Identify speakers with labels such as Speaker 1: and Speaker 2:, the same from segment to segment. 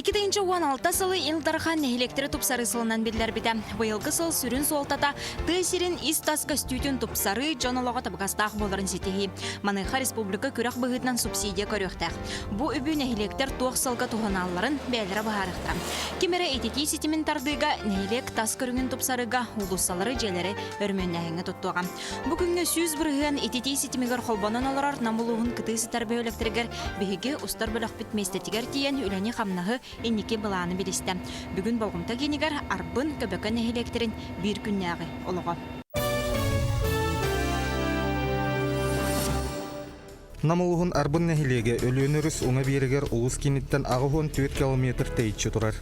Speaker 1: 2016 сылы Илдархан нехилектері тупсары сылынан белдер біті. Бұйылғы сыл сүрін солтата тысерін истас костютин тупсары жонолога табғастақ боларын сетеги. Маныха республика күрек бұғытынан субсидия көріқтақ. Бұ үбі нехилектер туақ сылға туғаналарын бәлірі бағарықтыра. Кемері этети сетимен тардыға нехилек тас көріңін тупсарыға ұлысалары желері өрменнәйіңі тұттуға. Бүгінгі сүз бірген этети сетимегер қолбанын алырар намылуғын кытысы тәрбе өліктерігер бігі ұстар бөлік бітместетігер тиен үләне қамнағы енеке баланы білісті. Бүгін болғымта кенегер арбын көбөкін электрин бір күннәғы олығы.
Speaker 2: Намылығын арбын нәхилеге өлөніріс оңа берігер ұлыс кенеттен ағығын 4 километр тәйітші тұрар.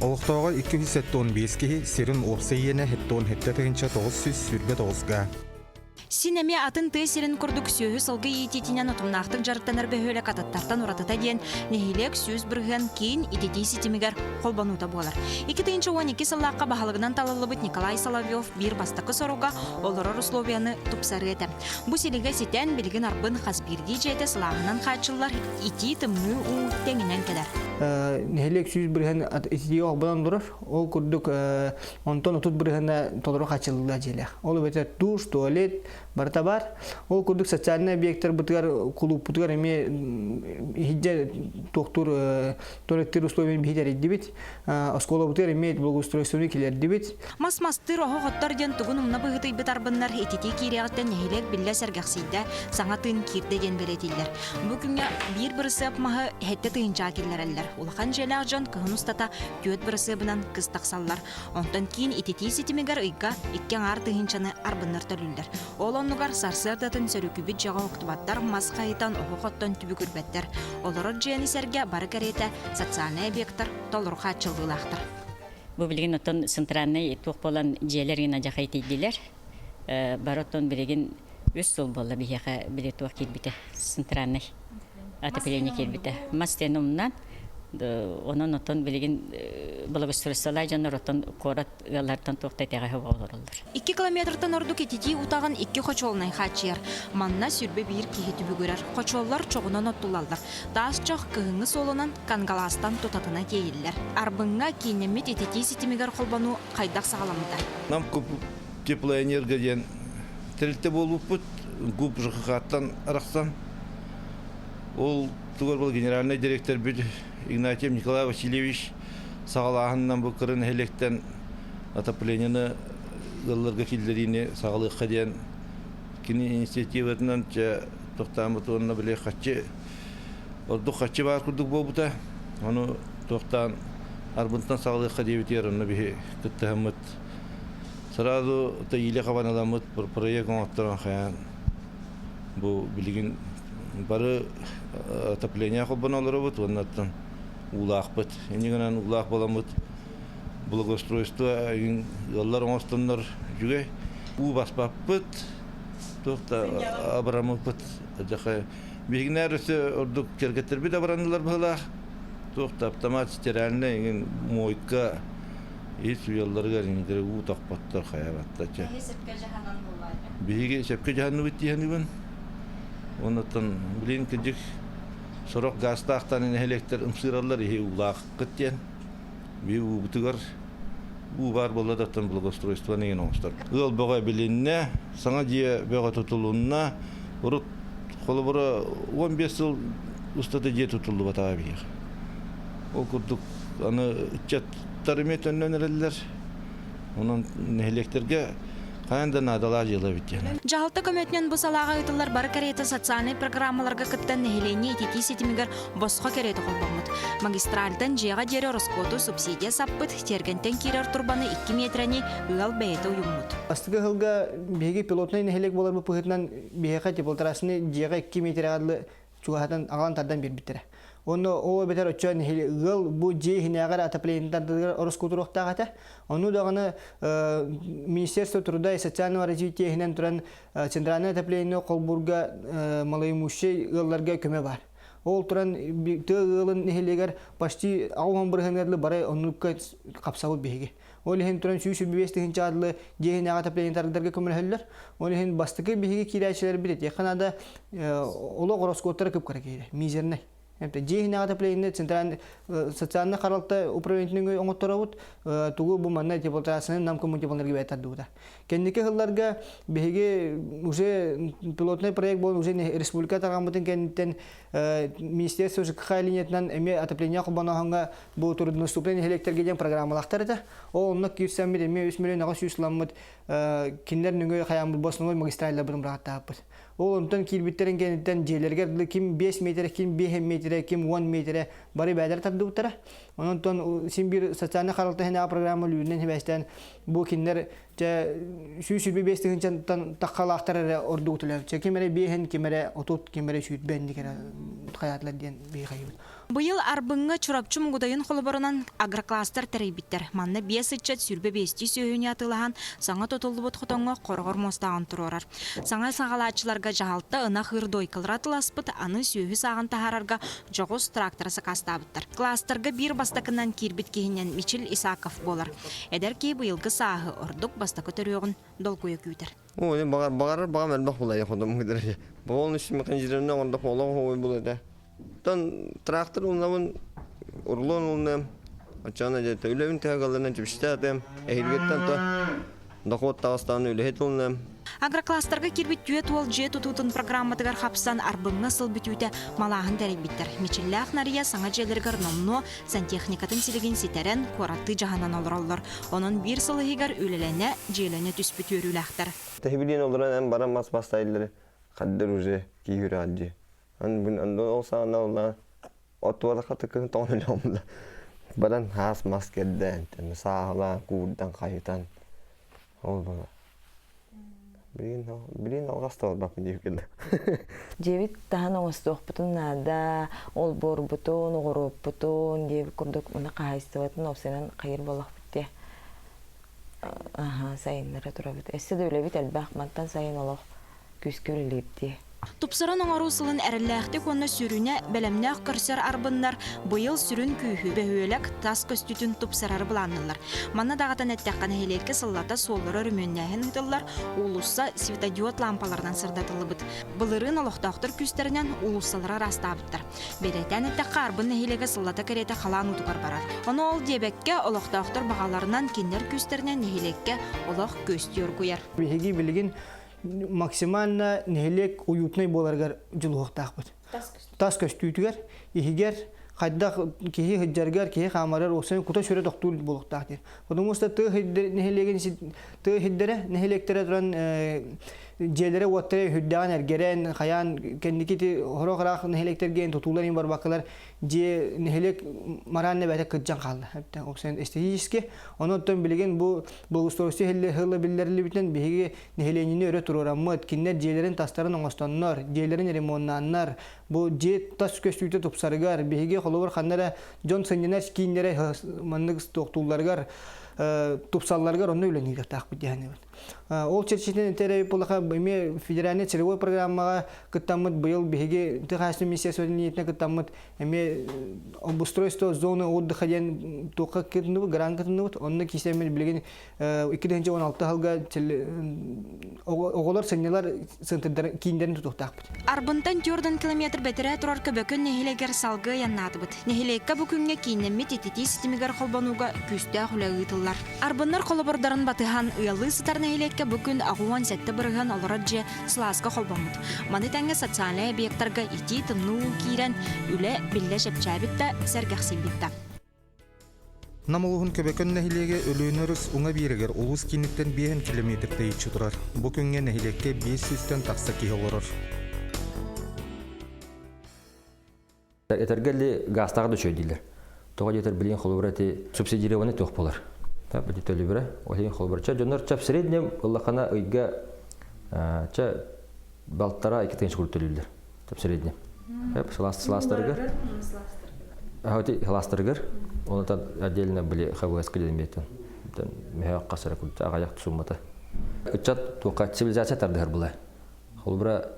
Speaker 2: Олықтауға 215 кеге серін опсы ені хеттон хеттетігінші 900 сүрбе 9-ға.
Speaker 1: Синеме атын тесерин курдук сөйі сылғы ететінен ұтымнақтың жарықтанар бөхөлі қататтартан ұратыта дейін нехилек сөз бірген кейін етети сетимегер қолбанута болар. 2012 сыллаққа бағалығынан талылы бұт Николай Соловьев бір бастықы соруға олырыр условияны тұпсары еті. Бұ селіге сетен білген арбын қасбирді жеті сылағынан қачылар ити тымны ұттеңінен кедер.
Speaker 3: Нехилек сөз бірген етети оғбынан дұрыр, ол күрдік онтон ұтыт біргені толыры қачылыда желі. Ол бәтер душ, туалет, барта бар. Ол күрдік социальный объекттер бұтығар, клуб бұтығар еме хиджа тоқтур туалеттер условиян бейдер едді бет. Оскола бұтығар еме благоустройствоны келер дебет.
Speaker 1: Мас-мастыр оғы ғоттар ден тұғын ұмна бұғыты бет арбынлар етети кереғіттен нехилек білі сәргәқсейді саңатын кирді ден білетелер. Бүгінге бір бірісі апмағы әтті тыынча келер әлілер. Улахан желі ағжан кығын ұстата төт бірісі бұнан кыз тақсаллар. Онтан кейін етети сетімегер ұйға иккен ар тыынчаны арбынлар төлілдер. Ол онугар сарсырдатын сөрікүбіт жаға оқтыбаттар масқайытан оғоқтан түбі күрбеттер. Олырыр жиәні сәрге бары кәреті социальный объекттар толырға чылғылақтыр.
Speaker 4: Бұл білген отын сынтыранны тоқ болан жиәлерген ажақай тейділер. Бар отын білген өз сол болы бейеға біле тоқ келбіті сынтыранны атапелевне келбіті. Мастен ұмынан onun otun bilgin благоустройстволай жанар отун корат галлардан тоқтайтаға болырылыр.
Speaker 1: 2 километртан ордук етети утаган 2 хочолнай хачер. Манна сүрбе бир кихети бүгөрөр. Хочоллар чогунан оттулалдар. Таас чок кыгыңы солунан кангаластан тутатына кейиллер. Арбыңга кинемет етети ситимигер колбану кайдак сагаламда.
Speaker 5: Нам көп теплоэнергия ден тилте болуппут, көп жыгаттан араксан. Ол тугар бол генеральный директор бүт Игнатий Николай Васильевич сағалағынан бұл қырын электен отопленияны ғылларға келдеріне сағалыққа дейін кені инициативатынан тоқтамыт онына біле қатшы ордық қатшы бар күрдік болбыта оны тоқтан арбынтан сағалыққа дейбетер онына бе күттіғымыт сразу иле қабаналамыт бір проект оңаттыран қаян бұл білген бары отопление қолбан олары бұд оннаттан улақ бұд. Енегінен улақ боламыд благоустройство ғаллар оңастанлар жүге у баспап бұд тоқта абрамы бұд. Бегін әрісі ордық кергеттер бет абранылар бұлақ тоқта автомат стиральный мойка ес уялларға реңдері у тақпаттар қаябатта. Беге сәпке жағаны өттейіні оннан билин кежик сорок гастақтан электр ымсыралар ихе улақ кыттен би убутугар у бар болладаттан благоустройство неген оңстар. Ыл бога билинне саңа дие бога тутулунна урут холобора 15 жыл устата дие тутулду батага бир. Ол курдук аны чаттарымет өннөнерлер. Онан электрге Қайындан адала жылы біткен.
Speaker 1: Жағалты көмөтінен бұсалаға ұтылар бары кәреті социальный программаларға күттен нехелене етети сетімігер босқа кәреті қолбағмыд. Магистральдан жеға дері Роскоту субсидия саппыт, тергентен керер турбаны 2 метрәне ұғал бәйеті ұйыммыд.
Speaker 3: Астығы ғылға беге пилотный нехелек болар бұл пұғытынан беге теплотрасыны жеға 2 метр ағадылы чуғатан ағалан тардан бер біттірі. Оны о бетер очан гыл бу же хинагар отопленияларды Роскутуруктагата. Оны даганы Министерство труда и социального развития хинен туран центральное отопление Колбурга малоимущий гылларга көмө бар. Ол туран тыгылын нехелегер почти алган биргенерле бары онукка капсабы беге. Ол хин туран сүйсүбүбес деген чадлы же хинагар отопленияларга көмөлөр. Ол хин бастыкы беге кирәчләр бирет. Якынада оло Роскуттар көп керек. Мизерне Жихина атаплейне центральный социальный харалта управлениеның оңотторабыт тугу бу манна теплотрасының нам коммунитиваларга байтардыда. Кендики хылларга беге уже пилотный проект бол уже республика таргамытын кенттен министерство ЖКХ линиятынан эме отопление кубанаханга бу трудноступление электрге деген программалактарда. Ол онны 200 миллион 3 миллион ага сүйсламыт киндер нүгө хаямыл босуңой магистральлар бирим рагаттаппыт. Ол онтон килбиттерин кенттен жерлерге ким 5 метр, ким 5 метр, ким 1 метр бары бәдер тардыптара. Онтон симбир социальный харалта хена программа лүнен хебестен бу киндер сүйсүлбе бестигин таккалактар ордуутулар. Кимере бехен, кимере отут, кимере сүйт бендикер хаятлар ден бейхайбыт.
Speaker 1: Быйыл арбыңга чурапчы мугудайын холоборунан агрокластер терейбиттер. Манна 5 итчат сүрбе бести сүйөөнү атылахан саңа тотулубут хотоңго коргор мостагын турорар. Саңа сагалаачыларга жаалтта ына хырдой кылратыласпыт, аны сүйөһү сагын тахарарга жогус тракторсы кастабыттар. Кластерга бир бастакынан кирбит кийинен Мичил Исаков болар. Эдерки быйылгы сагы ордук бастакы төрөгүн долкуя күйтер.
Speaker 6: Ой, багар мелбах булай ходом гидер. Болны шимкен жиренне ондо холон хой булады. Тон трактор уннамын урлон уннам. Ачана же төлөвүн тагаларынан жибиштатым. Эхилгеттен то дохот тагыстан үлетулнам.
Speaker 1: Агрокластерга кирбит түйет ол же тутутун программатыгар хапсан арбыңга сылбытүйте малахын теребиттер. Мичиллах нария саңа жерлергер номно сантехникатын силеген ситерен кораты жаһанан олороллор. Онун бир сылыгар үлелене желене түспүт өрүлахтар.
Speaker 6: Тахибилин олоран эн барам мас бастайлары. Каддер уже кийүралжы. Ан олса ана отвада катыкын тонеломда. Баран хас маскедден, саала курдан кайтан. Ол бала. Билин алгастал бак дийген.
Speaker 7: Жебит тахан оңостук бутуннада ол бор бутун огоруп бутун деп курдук мына кайыстыбатын опсенен кайыр болак битте. Сайыннара турабыт. Эссе де үлебит элбахматтан сайын олох күз көрүлүпти.
Speaker 1: Тупсырын оңарусылын әрілләқті көні сүріне бәлемнәқ кірсер арбынлар бұйыл сүрін күйі бәуелек тас көстүтін тупсырар бұланылар. Манна дағатан әттәққан әйлекке сыллата солыры рүмөннәхін ұтылар, улуса светодиод лампалардан сырдатылы бұд. Бұлырын олықтақтыр күстерінен улусалыра растабыттар. Бәдәтән әттәққа арбын әйлекке сыллата кәреті қалан ұтығар барар. Оны ол дебекке олықтақтыр бағаларынан кендер күстерінен әйлекке олық көстер көйер.
Speaker 3: Беги билигин максимально нелек уютный боларгар жылуктакпыт. Тас көстүйтүгер, ихигер кайда кихи хыджаргар, кихи хамарар осын кута шөре доктур болуктак. Потому что ты хиддере нехелектере туран желере уаттыра хүддаған әргерен, қаян, кәндекеті хорохырақ нехелектерген тұтуларын бар бақылар, же нехелек маранны бәті күтжан қалды. Опсын эстетически, оны оттан білген бұл ұстаусы хылы білдерілі бітін бейге нехеленіне өрі тұрурамыд, киндер желерін тастарын оңастаннар, желерін ремоннаннар, бұл же тас көстүйті тұпсарығар, бейге қолуыр қандары жон сынженер кейіндері маннық тоқтуларғар, тупсалларга онны үләнүгә тақбит яһаны. Ол чечетен терәп булга беме федеральный целевой программага кыттамыт быел беге тәхәсне министерство ниятне кыттамыт эме обустройство зоны отдыха дигән тока китне грант китне онны кисемел билген 2016 елга оголар сеннелар сентер киндерин тутактак.
Speaker 1: Арбынтан 4 километр бетере турар көбөкөн нехилегер салгы яннатыбыт. Нехилекке бүгүнгө кинемме тетити системигер холбонуга күстә хулагытылар. Арбыннар колобордарын батыхан ыялы сытар нехилекке бүгүн агуан сетте бырыган олорадже сласка холбомут. Маны тәңге социальный объекттарга ити тымну кирен үле билле шепчабитта сергахсибитта.
Speaker 2: Намылығын көбекөн нәхилеге өлөнөрүс уңа бирегер улус киниттен 5 километрдей чутурар. Бу күнгө нәхилекке 500-тен такса ки олорор.
Speaker 8: Этергелли гастагы да чөйдилер. Тога жетер билген холборати субсидированы тох болар. Та бити төлүбүрө, олин холборча жонор чап среднем уллахана ыйга ча балтара 2 тыгын школ төлүлөр. Чап среднем. Хеп сластыргы. Хати хластыргыр. Онтан отдельно были ХВС кредитметен. Тен мега касара култ агаяк суммата. Учат тука цивилизация тардыр була. Холбра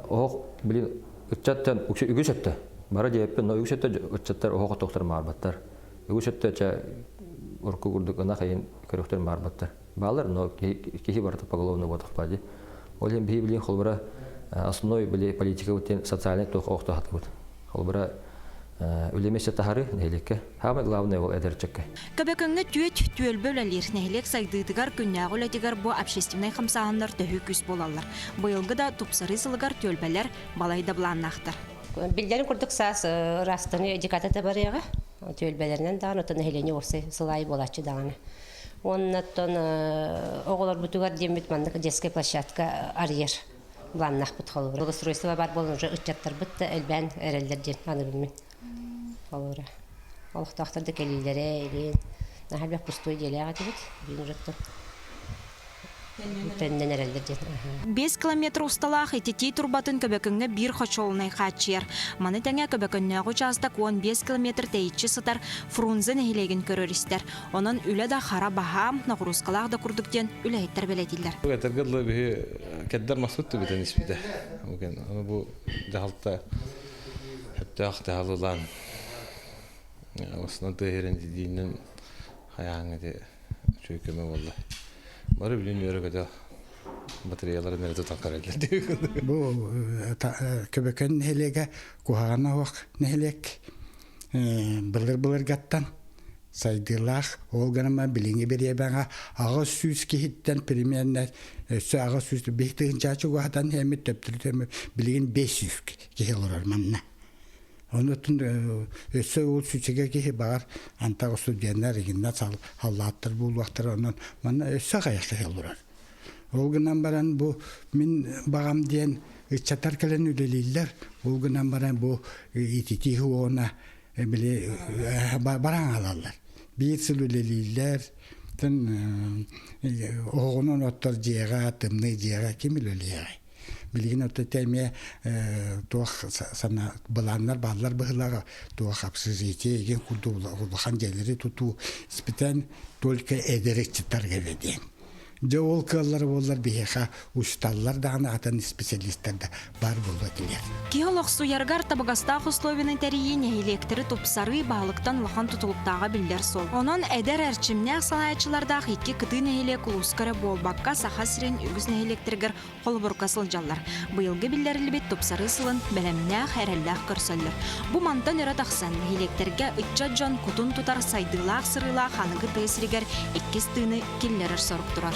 Speaker 8: ох билин учаттан үгүшөттө. Бара жеппе но үгүшөттө учаттар ох токтор марбаттар. Үгүшөттө ча урку курдук ана кайын көрөктөр марбаттар. Балар но кихи барта поголовно вот впади. Олен билин холбра основной были политика утен социальный тох охто хатбут. Холбара үлемесе тахары нехилекке. Хамы главное ол эдерчекке.
Speaker 1: Көбөкөңгө түйөт түөлбөлөлер нехилек сайдыдыгар күннәгөлетигар бу общественный хамсааннар төһү күс болалар. Быйылгы да тупсары сылыгар түөлбелер балайда буланнахтар.
Speaker 9: Билдерин курдук саас растыны дикатата барыга. Түөлбелеринен дагы отон хелене орсы сылай болачы дагы. Оннаттон оголор бутугар демит мандык детская площадка арьер буланнах бут холбур. Благоустройство бар болун уже ычаттар бутта элбен эрелдерден аны билмен. Холбур. Алыктактарды келилере элин. Нахалбек пустой делега дебит. Бин жактан. Пенден эрелдерден.
Speaker 1: 5 километр усталах итити турбатын көбөкөңгө бир хочолнай хачер. Маны тәңе көбөкөннөгө жаздак 15 километр тейчи сытар Фрунзе нехилеген көрөристер. Онун үле да хара баха нагрузкалар да курдуктен үлейттер белетилер.
Speaker 10: Тергелле бе кеддер масутту битен испиде. Оген аны бу дахалта хәтта ахталылан. Осна дээрен динен хаяңы де чөйкеме болду. Бары билен өрөгөдө материаллар нерде такарылды.
Speaker 11: Бу көбөкөн нехилеге кухагана вак нехилек былыр гаттан сайдылах олганама билинге беребага агы сүз кихиттен премияннар сө агы сүз бехтеген чачы гатан хеме төптүртөм билген 500 кихелор манна. Онотун өсө ол сүчеге кихи бар антагы студенттер гинна сал халлаттыр бул вактар онон мана өсө гаяк кихелор. Олганан баран бу мен багам ден чатар келен үлелилер олганан баран бу итити хуона биле баран алалар. Bir sülüleliler, oğunun otur ciğer, tımlı ciğer kim ölüyor? Bilgin otur temye, tuğ sana bulanlar, bağlar bıhılar, tuğ hapsız eti, egen kurdu ulakan geliri tutu, ispiten tolka ederek çıtar geledi. Ol kılları bollar biheha ustallar da atan spesialistler de бар болдылар.
Speaker 1: Геолог суяргар табагастах условияны тәрийен электри тупсары балыктан лахан тутулуктагы билдер сол. Онон эдер әрчимне санаячыларда хитки кытын элек улускары болбакка сахасрен үгүзне электригер холбурка сылжаллар. Быйылгы билдерилбет тупсары сылын белемне хэреллах көрсөллөр. Бу мантан өрө таксан электрге ытча жон кутун тутар сайдылах сырылах ханыгы тесригер 2 тыны киллерер соруктурар.